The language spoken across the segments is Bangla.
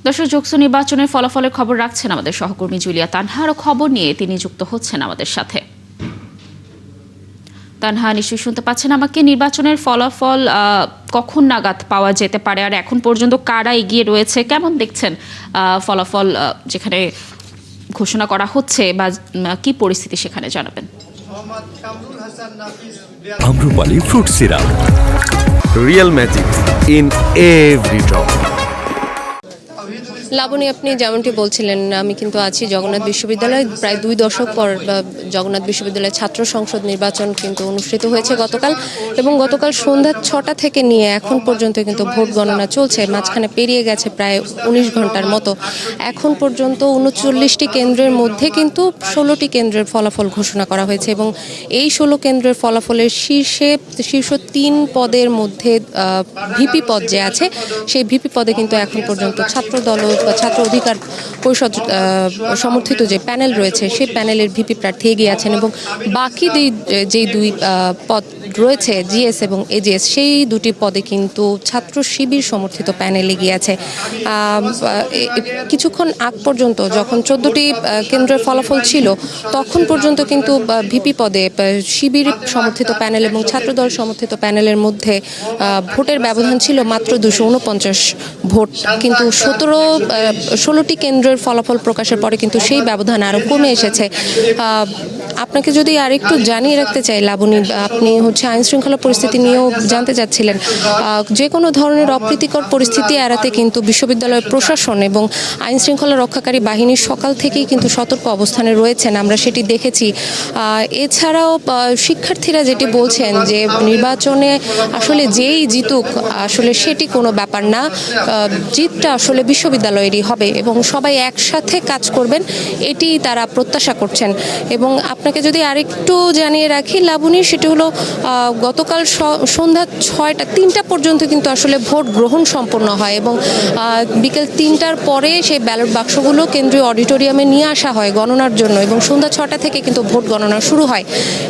দর্শক, যোগসু নির্বাচনের ফলাফলের খবর রাখছেন আমাদের সহকর্মী জুলিয়া তানহা। আরও খবর নিয়ে তিনি যুক্ত হচ্ছেন আমাদের সাথে। তানহা, নিশ্চয়ই শুনতে পাচ্ছেন আমাকে। নির্বাচনের ফলাফল কখন নাগাদ পাওয়া যেতে পারে, আর এখন পর্যন্ত কারা এগিয়ে রয়েছে, কেমন দেখছেন ফলাফল যেখানে ঘোষণা করা হচ্ছে, বা কি পরিস্থিতি সেখানে জানাবেন? Amrapali fruit syrup, real magic in every drop. Labani, আপনি যেমনটি বলছিলেন, আমি কিন্তু আছি জগন্নাথ বিশ্ববিদ্যালয়। প্রায় 2 দশক পর জগন্নাথ বিশ্ববিদ্যালয়ের ছাত্র সংসদ নির্বাচন কিন্তু অনুষ্ঠিত হয়েছে গতকাল, এবং গতকাল সন্ধ্যা 6টা থেকে নিয়ে এখন পর্যন্ত কিন্তু ভোট গণনা চলছে। মাঝখানে পেরিয়ে গেছে প্রায় 19 ঘন্টার মতো। এখন পর্যন্ত 39টি কেন্দ্রের মধ্যে কিন্তু 16টি কেন্দ্রের ফলাফল ঘোষণা করা হয়েছে, এবং এই 16 কেন্দ্রের ফলাফলের শীর্ষ 3 পদের মধ্যে ভিপি পদ যে আছে, সেই ভিপি পদে কিন্তু এখন পর্যন্ত ছাত্রদল বা ছাত্র অধিকার পরিষদ সমর্থিত যে প্যানেল রয়েছে, সেই প্যানেলের ভিপি প্রার্থী এগিয়ে আছেন, এবং বাকি যেই 2 পদ রয়েছে, জিএস এবং এজিএস, সেই 2টি পদে কিন্তু ছাত্র শিবির সমর্থিত প্যানেল এগিয়ে আছে। কিছুক্ষণ আগ পর্যন্ত যখন 14টি কেন্দ্রের ফলাফল ছিল, তখন পর্যন্ত কিন্তু ভিপি পদে শিবির সমর্থিত প্যানেল এবং ছাত্রদল সমর্থিত প্যানেলের মধ্যে ভোটের ব্যবধান ছিল মাত্র 249 ভোট। কিন্তু 16টি কেন্দ্রের ফলাফল প্রকাশের পরে কিন্তু সেই ব্যবধান আরও কমে এসেছে। আপনাকে যদি আরেকটু জানিয়ে রাখতে চাই লাবণী, আপনি আইন শৃঙ্খলা পরিস্থিতি নিয়েও জানতে চাচ্ছিলেন। যে কোনো ধরনের অপ্রীতিকর পরিস্থিতি এড়াতে কিন্তু বিশ্ববিদ্যালয় প্রশাসন এবং আইন শৃঙ্খলা রক্ষাকারী বাহিনী সকাল থেকেই কিন্তু সতর্ক অবস্থানে রয়েছেন, আমরা সেটি দেখেছি। এছাড়াও শিক্ষার্থীরা যেটি বলছেন যে নির্বাচনে আসলে যেই জিতুক, আসলে সেটি কোনো ব্যাপার না, জিতটা আসলে বিশ্ববিদ্যালয়েরই হবে এবং সবাই একসাথে কাজ করবেন, এটি তারা প্রত্যাশা করছেন। এবং আপনাকে যদি আরেকটু জানিয়ে রাখি লাবণী, সেটি হলো গতকাল সন্ধ্যা 3টা পর্যন্ত কিন্তু আসলে ভোট গ্রহণ সম্পন্ন হয়, এবং বিকেল 3টার পরে সেই ব্যালট বাক্সগুলো কেন্দ্রীয় অডিটোরিয়ামে নিয়ে আসা হয় গণনার জন্য, এবং সন্ধ্যা 6টা থেকে কিন্তু ভোট গণনা শুরু হয়।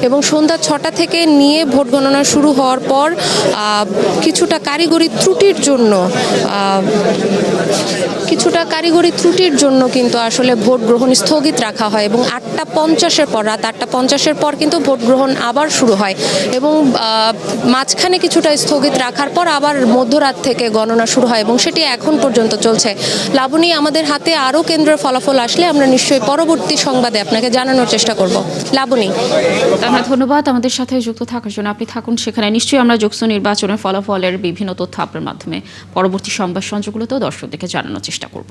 এবং সন্ধ্যা 6টা থেকে নিয়ে ভোট গণনা শুরু হওয়ার পর কিছুটা কারিগরি ত্রুটির জন্য কিন্তু আসলে ভোট গ্রহণ স্থগিত রাখা হয়, এবং রাত 8টা 50-এর পর কিন্তু ভোট গ্রহণ আবার শুরু হয়, এবং মাঝখানে কিছুটা স্থগিত রাখার পর আবার মধ্যরাত থেকে গণনা শুরু হয়, এবং সেটি এখন পর্যন্ত চলছে। লাবণী, আমাদের হাতে আরও কেন্দ্রের ফলাফল আসলে আমরা নিশ্চয়ই পরবর্তী সংবাদে আপনাকে জানানোর চেষ্টা করব। লাবণী, ধন্যবাদ আমাদের সাথে যুক্ত থাকার জন্য। আপনি থাকুন সেখানে। নিশ্চয়ই আমরা যোগসু নির্বাচনের ফলাফলের বিভিন্ন তথ্য আপনার মাধ্যমে পরবর্তী সংবাদ সংযোগগুলোতেও দর্শকদেরকে জানানোর চেষ্টা করব।